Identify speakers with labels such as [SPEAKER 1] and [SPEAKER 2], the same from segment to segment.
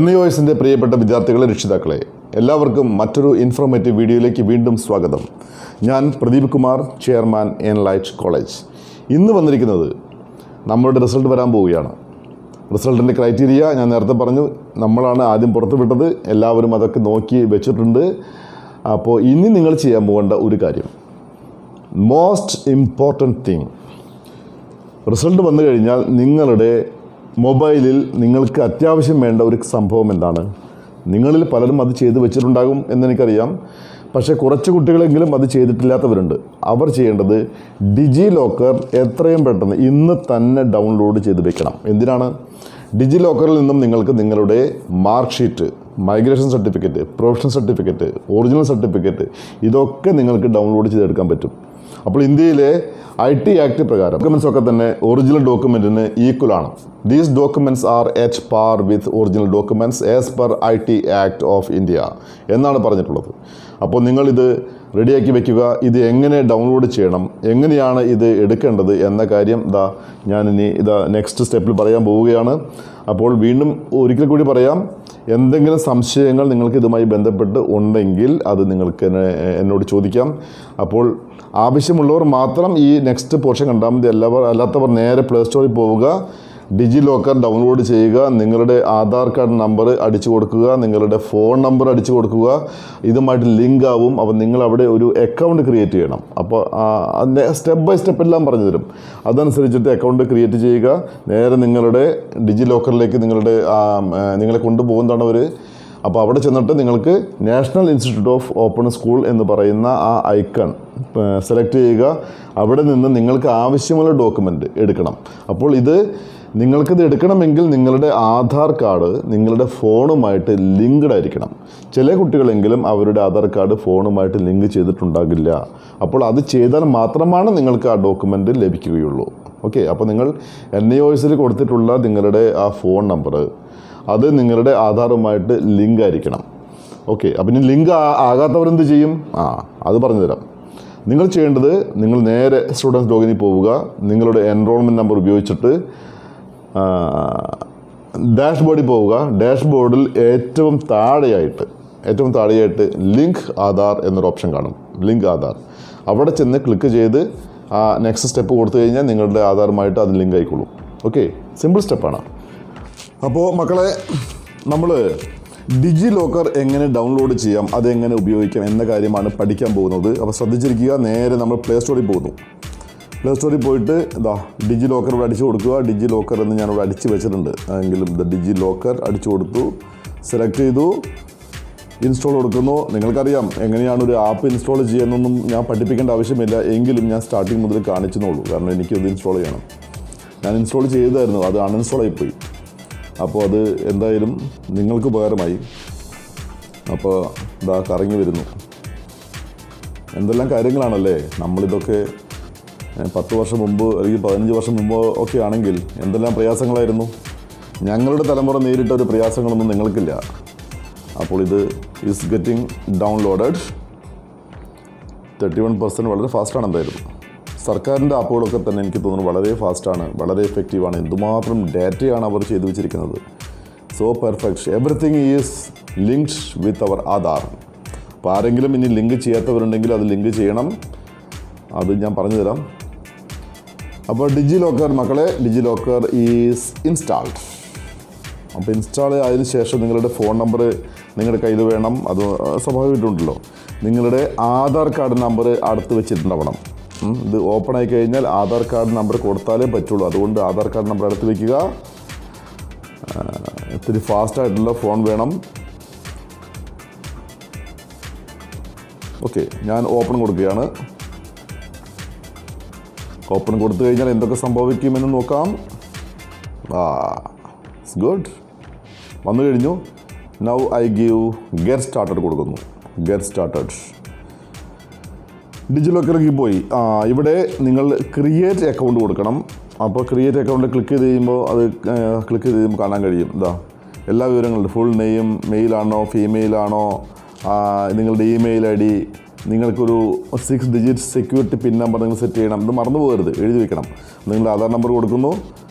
[SPEAKER 1] NIOSന്റെ പ്രിയപ്പെട്ട വിദ്യാർത്ഥികളെ രക്ഷിതാക്കളെ എല്ലാവർക്കും മറ്റൊരു ഇൻഫോർമേറ്റീവ് വീഡിയോയിലേക്ക് വീണ്ടും സ്വാഗതം. ഞാൻ Pradeep Kumar, chairman ENLIGHT college. ഇന്ന് വന്നിരിക്കുന്നത് നമ്മളുടെ റിസൾട്ട് വരാൻ പോവുകയാണ്. റിസൾട്ടിൻ്റെ ക്രൈറ്റീരിയ ഞാൻ നേരത്തെ പറഞ്ഞു, നമ്മളാണ് ആദ്യം പുറത്തുവിട്ടത്. എല്ലാവരും അതൊക്കെ നോക്കി വെച്ചിട്ടുണ്ട്. അപ്പോൾ ഇനി നിങ്ങൾ ചെയ്യാൻ പോകേണ്ട ഒരു കാര്യം, മോസ്റ്റ് ഇമ്പോർട്ടൻറ്റ് തിങ്, റിസൾട്ട് വന്നു കഴിഞ്ഞാൽ നിങ്ങളുടെ മൊബൈലിൽ നിങ്ങൾക്ക് അത്യാവശ്യം വേണ്ട ഒരു സംഭവം എന്താണ്? നിങ്ങളിൽ പലരും അത് ചെയ്ത് വെച്ചിട്ടുണ്ടാകും എന്നെനിക്കറിയാം. പക്ഷേ കുറച്ച് കുട്ടികളെങ്കിലും അത് ചെയ്തിട്ടില്ലാത്തവരുണ്ട്. അവർ ചെയ്യേണ്ടത് ഡിജിലോക്കർ എത്രയും പെട്ടെന്ന് ഇന്ന് തന്നെ ഡൗൺലോഡ് ചെയ്ത് വെക്കണം. എന്തിനാണ്? ഡിജിലോക്കറിൽ നിന്നും നിങ്ങൾക്ക് നിങ്ങളുടെ mark sheet, migration certificate, professional certificate, original certificate ഇതൊക്കെ നിങ്ങൾക്ക് ഡൗൺലോഡ് ചെയ്തെടുക്കാൻ പറ്റും. അപ്പോൾ ഇന്ത്യയിലെ IT ആക്ട് പ്രകാരം ഡോക്യുമെൻറ്റ്സ് ഒക്കെ തന്നെ ഒറിജിനൽ ഡോക്യുമെൻറ്റിന് ഈക്വലാണ്. These documents are at par with original documents as per IT act of India എന്നാണ് പറഞ്ഞിട്ടുള്ളത്. അപ്പോൾ നിങ്ങളിത് റെഡിയാക്കി വയ്ക്കുക. ഇത് എങ്ങനെ ഡൗൺലോഡ് ചെയ്യണം, എങ്ങനെയാണ് ഇത് എടുക്കേണ്ടത് എന്ന കാര്യം ഞാനിനി നെക്സ്റ്റ് സ്റ്റെപ്പിൽ പറയാൻ പോവുകയാണ്. അപ്പോൾ വീണ്ടും ഒരിക്കൽ കൂടി പറയാം, എന്തെങ്കിലും സംശയങ്ങൾ നിങ്ങൾക്ക് ഇതുമായി ബന്ധപ്പെട്ട് ഉണ്ടെങ്കിൽ അത് നിങ്ങൾക്ക് എന്നോട് ചോദിക്കാം. അപ്പോൾ ആവശ്യമുള്ളവർ മാത്രം ഈ നെക്സ്റ്റ് പോർഷൻ കണ്ടാൽ മതി. അല്ലാത്തവർ നേരെ പ്ലേ സ്റ്റോറിൽ പോവുക, ഡിജിലോക്കർ ഡൗൺലോഡ് ചെയ്യുക, നിങ്ങളുടെ ആധാർ കാർഡ് നമ്പർ അടിച്ചു കൊടുക്കുക, നിങ്ങളുടെ ഫോൺ നമ്പർ അടിച്ചു കൊടുക്കുക. ഇതുമായിട്ട് ലിങ്ക് ആവും. അപ്പോൾ നിങ്ങൾ അവിടെ ഒരു അക്കൗണ്ട് ക്രിയേറ്റ് ചെയ്യണം. അപ്പോൾ അതിൻ്റെ സ്റ്റെപ്പ് ബൈ സ്റ്റെപ്പ് എല്ലാം പറഞ്ഞു തരും. അതനുസരിച്ചിട്ട് അക്കൗണ്ട് ക്രിയേറ്റ് ചെയ്യുക. നേരെ നിങ്ങളുടെ ഡിജിലോക്കറിലേക്ക് നിങ്ങളെ കൊണ്ടുപോകുന്നതാണ് അവർ. അപ്പോൾ അവിടെ ചെന്നിട്ട് നിങ്ങൾക്ക് national institute of open school എന്ന് പറയുന്ന ആ ഐക്കൺ സെലക്ട് ചെയ്യുക. അവിടെ നിന്ന് നിങ്ങൾക്ക് ആവശ്യമുള്ള ഡോക്യുമെൻ്റ് എടുക്കണം. അപ്പോൾ നിങ്ങൾക്കിത് എടുക്കണമെങ്കിൽ നിങ്ങളുടെ ആധാർ കാർഡ് നിങ്ങളുടെ ഫോണുമായിട്ട് ലിങ്ക്ഡ് ആയിരിക്കണം. ചില കുട്ടികളെങ്കിലും അവരുടെ ആധാർ കാർഡ് ഫോണുമായിട്ട് ലിങ്ക് ചെയ്തിട്ടുണ്ടാകില്ല. അപ്പോൾ അത് ചെയ്താൽ മാത്രമാണ് നിങ്ങൾക്ക് ആ ഡോക്യുമെൻ്റ് ലഭിക്കുകയുള്ളൂ. ഓക്കെ, അപ്പോൾ നിങ്ങൾ NIOSൽ കൊടുത്തിട്ടുള്ള നിങ്ങളുടെ ആ ഫോൺ നമ്പർ അത് നിങ്ങളുടെ ആധാറുമായിട്ട് ലിങ്ക് ആയിരിക്കണം. ഓക്കെ, അപ്പം ഇനി ലിങ്ക് ആകാത്തവരെന്ത് ചെയ്യും? അത് പറഞ്ഞു തരാം. നിങ്ങൾ ചെയ്യേണ്ടത്, നിങ്ങൾ നേരെ സ്റ്റുഡൻസ് ലോഗിനിൽ പോവുക. നിങ്ങളുടെ എൻറോൾമെൻറ്റ് നമ്പർ ഉപയോഗിച്ചിട്ട് ഡാഷ്ബോർഡിൽ പോവുക. ഡാഷ്ബോർഡിൽ ഏറ്റവും താഴെയായിട്ട് ലിങ്ക് ആധാർ എന്നൊരു ഓപ്ഷൻ കാണും, ലിങ്ക് ആധാർ. അവിടെ ചെന്ന് ക്ലിക്ക് ചെയ്ത് നെക്സ്റ്റ് സ്റ്റെപ്പ് കൊടുത്തു കഴിഞ്ഞാൽ നിങ്ങളുടെ ആധാറുമായിട്ട് അത് ലിങ്ക് ആയിക്കോളും. ഓക്കെ, സിമ്പിൾ സ്റ്റെപ്പാണ്. അപ്പോൾ മക്കളെ, നമ്മൾ ഡിജിലോക്കർ എങ്ങനെ ഡൗൺലോഡ് ചെയ്യാം, അതെങ്ങനെ ഉപയോഗിക്കാം എന്ന കാര്യമാണ് പഠിക്കാൻ പോകുന്നത്. അപ്പോൾ ശ്രദ്ധിച്ചിരിക്കുക. നേരെ നമ്മൾ പ്ലേ സ്റ്റോറിൽ പോകുന്നു. പ്ലേ സ്റ്റോറിൽ പോയിട്ട് ഡിജിലോക്കർ ഇവിടെ അടിച്ചു കൊടുക്കുക. ഡിജിലോക്കർ എന്ന് ഞാനിവിടെ അടിച്ച് വെച്ചിട്ടുണ്ട്. എങ്കിലും ഡിജിലോക്കർ അടിച്ചു കൊടുത്തു, സെലക്ട് ചെയ്തു, ഇൻസ്റ്റാൾ കൊടുക്കുന്നു. നിങ്ങൾക്കറിയാം എങ്ങനെയാണ് ഒരു ആപ്പ് ഇൻസ്റ്റാൾ ചെയ്യുന്നതെന്നും ഞാൻ പഠിപ്പിക്കേണ്ട ആവശ്യമില്ല. എങ്കിലും ഞാൻ സ്റ്റാർട്ടിങ് മുതൽ കാണിച്ചെന്നുള്ളൂ. കാരണം എനിക്കത് ഇൻസ്റ്റാൾ ചെയ്യണം. ഞാൻ ഇൻസ്റ്റാൾ ചെയ്തായിരുന്നു, അത് അൺഇൻസ്റ്റാൾ ആയിപ്പോയി. അപ്പോൾ അത് എന്തായാലും നിങ്ങൾക്ക് ഉപകാരമായി. അപ്പോൾ കറങ്ങി വരുന്നു. എന്തെല്ലാം കാര്യങ്ങളാണല്ലേ. നമ്മളിതൊക്കെ 10 വർഷം മുമ്പ് അല്ലെങ്കിൽ 15 വർഷം മുമ്പ് ഒക്കെ ആണെങ്കിൽ എന്തെല്ലാം പ്രയാസങ്ങളായിരുന്നു. ഞങ്ങളുടെ തലമുറ നേരിട്ട ഒരു പ്രയാസങ്ങളൊന്നും നിങ്ങൾക്കില്ല. അപ്പോൾ ഇത് ഈസ് ഗെറ്റിംഗ് ഡൗൺലോഡഡ്. 31% വളരെ ഫാസ്റ്റാണ്. എന്തായാലും സർക്കാരിൻ്റെ ആപ്പുകളൊക്കെ തന്നെ എനിക്ക് തോന്നുന്നു വളരെ ഫാസ്റ്റാണ്, വളരെ എഫക്റ്റീവാണ്. എന്തുമാത്രം ഡാറ്റയാണ് അവർ ചെയ്തു വെച്ചിരിക്കുന്നത്. So perfect. Everything is linked with our Aadhaar. അപ്പോൾ ആരെങ്കിലും ഇനി ലിങ്ക് ചെയ്യാത്തവരുണ്ടെങ്കിൽ അത് ലിങ്ക് ചെയ്യണം. അത് ഞാൻ പറഞ്ഞു തരാം. അപ്പോൾ ഡിജിലോക്കർ മക്കളെ, ഡിജിലോക്കർ ഈസ് ഇൻസ്റ്റാൾഡ്. അപ്പോൾ ഇൻസ്റ്റാൾ ആയതിനു ശേഷം നിങ്ങളുടെ ഫോൺ നമ്പർ നിങ്ങളുടെ കയ്യിൽ വേണം. അത് സ്വാഭാവികമായിട്ടുണ്ടല്ലോ. നിങ്ങളുടെ ആധാർ കാർഡ് നമ്പർ അടുത്ത് വെച്ചിട്ടുണ്ടാവണം. ഇത് ഓപ്പൺ ആയി കഴിഞ്ഞാൽ ആധാർ കാർഡ് നമ്പർ കൊടുത്താലേ പറ്റുള്ളൂ. അതുകൊണ്ട് ആധാർ കാർഡ് നമ്പർ അടുത്ത് വയ്ക്കുക. ഇത്തിരി ഫാസ്റ്റായിട്ടുള്ള ഫോൺ വേണം. ഓക്കെ, ഞാൻ ഓപ്പൺ കൊടുക്കുകയാണ്. ഓപ്പൺ കൊടുത്തു കഴിഞ്ഞാൽ എന്തൊക്കെ സംഭവിക്കുമെന്ന് നോക്കാം. It's good. വന്നു കഴിഞ്ഞു. Now I give get started കൊടുക്കുന്നു. Get started. ഡിജിലോക്കറിലേക്ക് പോയി. ഇവിടെ നിങ്ങൾ ക്രിയേറ്റ് അക്കൗണ്ട് കൊടുക്കണം. അപ്പോൾ ക്രിയേറ്റ് അക്കൗണ്ട് ക്ലിക്ക് ചെയ്യുമ്പോൾ കാണാൻ കഴിയും. എല്ലാ വിവരങ്ങളും, ഫുൾ നെയിം, മെയിലാണോ ഫീമെയിലാണോ, നിങ്ങളുടെ ഇമെയിൽ ID, നിങ്ങൾക്കൊരു 6 ഡിജിറ്റ് സെക്യൂരിറ്റി പിൻ നമ്പർ നിങ്ങൾ സെറ്റ് ചെയ്യണം. ഇത് മറന്നു പോകരുത്, എഴുതി വെക്കണം. നിങ്ങളുടെ ആധാർ നമ്പർ കൊടുക്കുന്നു,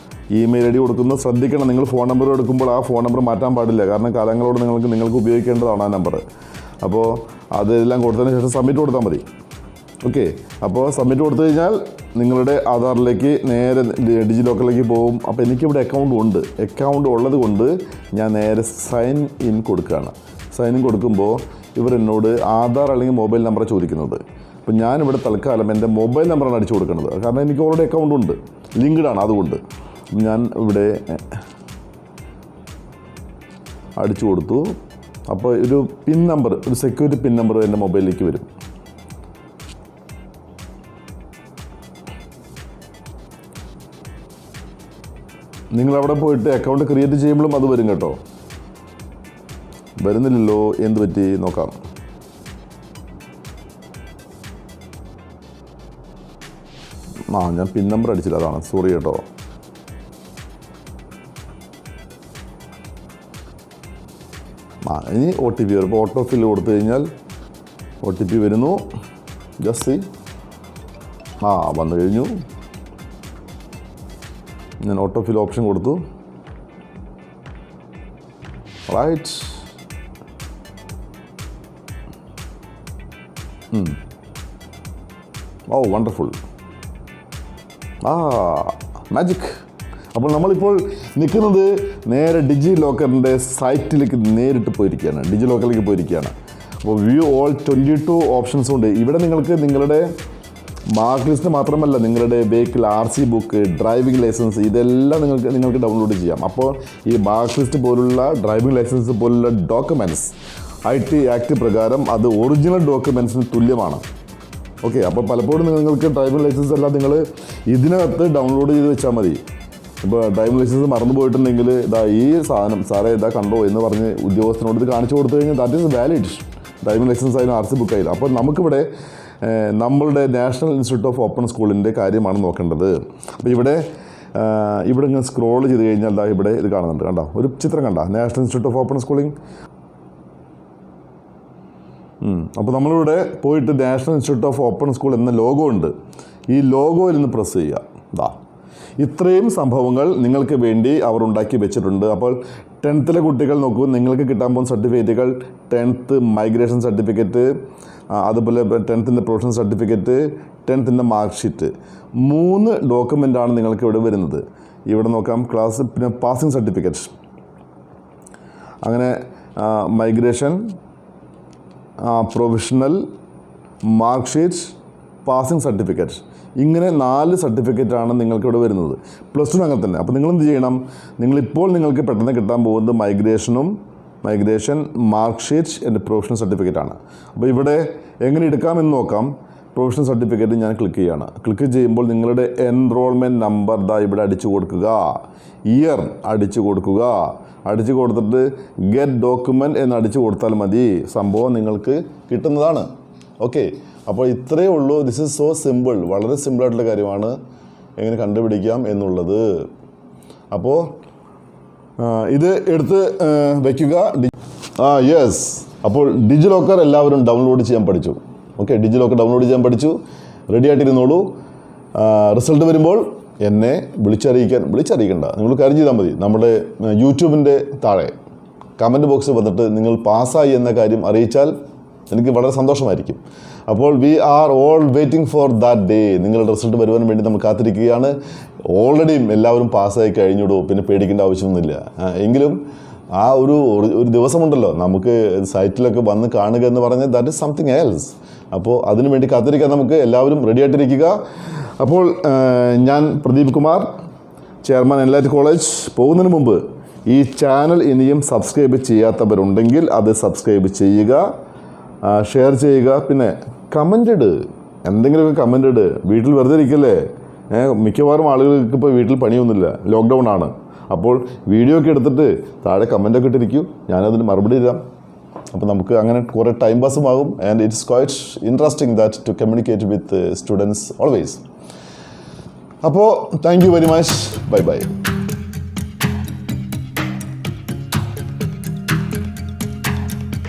[SPEAKER 1] ഇമെയിൽ ഐ ഡി കൊടുക്കുന്നത് ശ്രദ്ധിക്കണം. നിങ്ങൾ ഫോൺ നമ്പർ എടുക്കുമ്പോൾ ആ ഫോൺ നമ്പർ മാറ്റാൻ പാടില്ല. കാരണം കാലങ്ങളോട് നിങ്ങൾക്ക് ഉപയോഗിക്കേണ്ടതാണ് ആ നമ്പർ. അപ്പോൾ അതെല്ലാം കൊടുത്തതിന് ശേഷം സബ്മിറ്റ് കൊടുത്താൽ മതി. ഓക്കെ, അപ്പോൾ സബ്മിറ്റ് കൊടുത്തു കഴിഞ്ഞാൽ നിങ്ങളുടെ ആധാറിലേക്ക് നേരെ ഡിജിലോക്കറിലേക്ക് പോകും. അപ്പോൾ എനിക്കിവിടെ അക്കൗണ്ട് ഉള്ളത് കൊണ്ട് ഞാൻ നേരെ സൈൻ ഇൻ കൊടുക്കുകയാണ്. സൈൻ ഇൻ കൊടുക്കുമ്പോൾ ഇവരെന്നോട് ആധാർ അല്ലെങ്കിൽ മൊബൈൽ നമ്പർ ചോദിക്കുന്നത്. അപ്പോൾ ഞാനിവിടെ തൽക്കാലം എൻ്റെ മൊബൈൽ നമ്പറാണ് അടിച്ചു കൊടുക്കുന്നത്. കാരണം എനിക്ക് ഓൾറെഡി അക്കൗണ്ട് ഉണ്ട്, ലിങ്ക്ഡാണ്. അതുകൊണ്ട് ഞാൻ ഇവിടെ അടിച്ചു കൊടുത്തു. അപ്പോൾ ഒരു പിൻ നമ്പർ, ഒരു സെക്യൂരിറ്റി പിൻ നമ്പർ എൻ്റെ മൊബൈലിലേക്ക് വരും. നിങ്ങളവിടെ പോയിട്ട് അക്കൗണ്ട് ക്രിയേറ്റ് ചെയ്യുമ്പോഴും അത് വരും കേട്ടോ. വരുന്നില്ലല്ലോ, എന്ത് പറ്റി നോക്കാം. ഞാൻ പിൻ നമ്പർ അടിച്ചില്ല, അതാണ്, സോറി കേട്ടോ. ഇനി ഒ ടി പി വരും. ഇപ്പോൾ ഓട്ടോ ഫില്ല് കൊടുത്തു കഴിഞ്ഞാൽ ഒ ടി പി വരുന്നു. Just see. വന്നു കഴിഞ്ഞു. ഞാൻ ഓട്ടോ ഫിൽ ഓപ്ഷൻ കൊടുത്തു. റൈറ്റ്. വണ്ടർഫുൾ. മാജിക്. അപ്പോൾ നമ്മളിപ്പോൾ നിൽക്കുന്നത് നേരെ ഡിജി ലോക്കറിൻ്റെ സൈറ്റിലേക്ക് നേരിട്ട് പോയിരിക്കുകയാണ്. അപ്പോൾ വ്യൂ ഓൾ 22 ഓപ്ഷൻസ് ഉണ്ട്. ഇവിടെ നിങ്ങൾക്ക് നിങ്ങളുടെ മാർക്ക് ലിസ്റ്റ് മാത്രമല്ല, നിങ്ങളുടെ vehicle RC book, driving licence, ഇതെല്ലാം നിങ്ങൾക്ക് ഡൗൺലോഡ് ചെയ്യാം. അപ്പോൾ ഈ മാർക്ക് ലിസ്റ്റ് പോലുള്ള ഡ്രൈവിംഗ് ലൈസൻസ് പോലുള്ള ഡോക്യുമെൻറ്റ്സ് IT ആക്ട് പ്രകാരം അത് ഒറിജിനൽ ഡോക്യുമെൻറ്റ്സിന് തുല്യമാണ്. ഓക്കെ, അപ്പോൾ പലപ്പോഴും നിങ്ങൾക്ക് ഡ്രൈവിംഗ് ലൈസൻസ് എല്ലാം നിങ്ങൾ ഇതിനകത്ത് ഡൗൺലോഡ് ചെയ്ത് വെച്ചാൽ മതി. ഇപ്പോൾ ഡ്രൈവിംഗ് ലൈസൻസ് മറന്നു പോയിട്ടുണ്ടെങ്കിൽ ഈ സാധനം സാറേ കണ്ടോ എന്ന് പറഞ്ഞ് ഉദ്യോഗസ്ഥനോട് ഇത് കാണിച്ചു കൊടുത്തു കഴിഞ്ഞാൽ that is valid. Driving licence ആയാലും RC ബുക്ക് ആയാലും. അപ്പോൾ നമുക്കിവിടെ നമ്മളുടെ നാഷണൽ ഇൻസ്റ്റിറ്റ്യൂട്ട് ഓഫ് ഓപ്പൺ സ്കൂളിൻ്റെ കാര്യമാണ് നോക്കേണ്ടത്. അപ്പോൾ ഇവിടെ ഇങ്ങനെ സ്ക്രോൾ ചെയ്ത് കഴിഞ്ഞാൽ ഇവിടെ ഇത് കാണുന്നുണ്ട്, കണ്ടോ, ഒരു ചിത്രം കണ്ട, national institute of open schooling. അപ്പോൾ നമ്മളിവിടെ പോയിട്ട് national institute of open school എന്ന ലോഗോ ഉണ്ട്. ഈ ലോഗോയിൽ നിന്ന് പ്രസ് ചെയ്യുക. ഇത്രയും സംഭവങ്ങൾ നിങ്ങൾക്ക് വേണ്ടി അവർ ഉണ്ടാക്കി വെച്ചിട്ടുണ്ട്. അപ്പോൾ 10th കുട്ടികൾ നോക്കൂ, നിങ്ങൾക്ക് കിട്ടാൻ പോകുന്ന സർട്ടിഫിക്കറ്റുകൾ 10th മൈഗ്രേഷൻ സർട്ടിഫിക്കറ്റ്, അതുപോലെ 10th professional certificate, 10th mark sheet, 3 ഡോക്യുമെൻ്റാണ് നിങ്ങൾക്ക് ഇവിടെ വരുന്നത്. ഇവിടെ നോക്കാം, ക്ലാസ്, പിന്നെ പാസിംഗ് സർട്ടിഫിക്കറ്റ്, അങ്ങനെ migration, professional, mark sheet, passing certificate, ഇങ്ങനെ 4 സർട്ടിഫിക്കറ്റാണ് നിങ്ങൾക്കിവിടെ വരുന്നത്. +2 അങ്ങനെ തന്നെ. അപ്പോൾ നിങ്ങളെന്ത് ചെയ്യണം, നിങ്ങൾക്ക് പെട്ടെന്ന് കിട്ടാൻ പോകുന്നത് മൈഗ്രേഷൻ, മാർക്ക് ഷീറ്റ് എൻ്റെ പ്രൊഫഷണൽ സർട്ടിഫിക്കറ്റാണ്. അപ്പോൾ ഇവിടെ എങ്ങനെ എടുക്കാമെന്ന് നോക്കാം. പ്രൊഫഷണൽ സർട്ടിഫിക്കറ്റ് ഞാൻ ക്ലിക്ക് ചെയ്യുകയാണ്. ക്ലിക്ക് ചെയ്യുമ്പോൾ നിങ്ങളുടെ എൻറോൾമെൻറ്റ് നമ്പർ ഇവിടെ അടിച്ചു കൊടുക്കുക, ഇയർ അടിച്ചു കൊടുത്തിട്ട് ഗെറ്റ് ഡോക്യുമെൻറ്റ് എന്ന് അടിച്ചു കൊടുത്താൽ മതി. സംഭവം നിങ്ങൾക്ക് കിട്ടുന്നതാണ്. ഓക്കെ, അപ്പോൾ ഇത്രയേ ഉള്ളൂ. This is so simple. വളരെ സിമ്പിളായിട്ടുള്ള കാര്യമാണ് എങ്ങനെ കണ്ടുപിടിക്കാം എന്നുള്ളത്. അപ്പോൾ ഇത് എടുത്ത് വയ്ക്കുക. യെസ്, അപ്പോൾ ഡിജിലോക്കർ എല്ലാവരും ഡൗൺലോഡ് ചെയ്യാൻ പഠിച്ചു. ഓക്കെ, ഡിജിലോക്കർ ഡൗൺലോഡ് ചെയ്യാൻ പഠിച്ചു. റെഡി ആയിട്ടിരുന്നോളൂ. റിസൾട്ട് വരുമ്പോൾ എന്നെ വിളിച്ചറിയിക്കേണ്ട. നിങ്ങൾ കാര്യം ചെയ്താൽ മതി, നമ്മുടെ യൂട്യൂബിൻ്റെ താഴെ കമൻറ്റ് ബോക്സിൽ വന്നിട്ട് നിങ്ങൾ പാസ്സായി എന്ന കാര്യം അറിയിച്ചാൽ എനിക്ക് വളരെ സന്തോഷമായിരിക്കും. അപ്പോൾ we are all waiting for that day. നിങ്ങളുടെ റിസൾട്ട് വരുവാൻ വേണ്ടി നമ്മൾ കാത്തിരിക്കുകയാണ്. ഓൾറെഡി എല്ലാവരും പാസ്സായി കഴിഞ്ഞിടൂ, പിന്നെ പേടിക്കേണ്ട ആവശ്യമൊന്നുമില്ല. എങ്കിലും ആ ഒരു ദിവസമുണ്ടല്ലോ നമുക്ക് സൈറ്റിലൊക്കെ വന്ന് കാണുക എന്ന് പറഞ്ഞാൽ ദാറ്റ് ഇസ് സംതിങ് എൽസ്. അപ്പോൾ അതിനു വേണ്ടി കാത്തിരിക്കാൻ നമുക്ക് എല്ലാവരും റെഡി ആയിട്ടിരിക്കുക. അപ്പോൾ ഞാൻ Pradeep Kumar, chairman ENLIGHT college. പോകുന്നതിന് മുമ്പ് ഈ ചാനൽ ഇനിയും സബ്സ്ക്രൈബ് ചെയ്യാത്തവരുണ്ടെങ്കിൽ അത് സബ്സ്ക്രൈബ് ചെയ്യുക, ഷെയർ ചെയ്യുക, പിന്നെ കമൻ്റ് എന്തെങ്കിലുമൊക്കെ കമൻ്റ് വീട്ടിൽ വെറുതെ ഇരിക്കല്ലേ. മിക്കവാറും ആളുകൾക്ക് ഇപ്പോൾ വീട്ടിൽ പണിയൊന്നുമില്ല, ലോക്ക്ഡൗൺ ആണ്. അപ്പോൾ വീഡിയോ ഒക്കെ എടുത്തിട്ട് താഴെ കമൻ്റൊക്കെ ഇട്ടിരിക്കും, ഞാനതിന് മറുപടി തരാം. അപ്പോൾ നമുക്ക് അങ്ങനെ കുറേ ടൈം പാസും ആകും. And it's quite interesting that to communicate with students always. അപ്പോൾ thank you very much. By.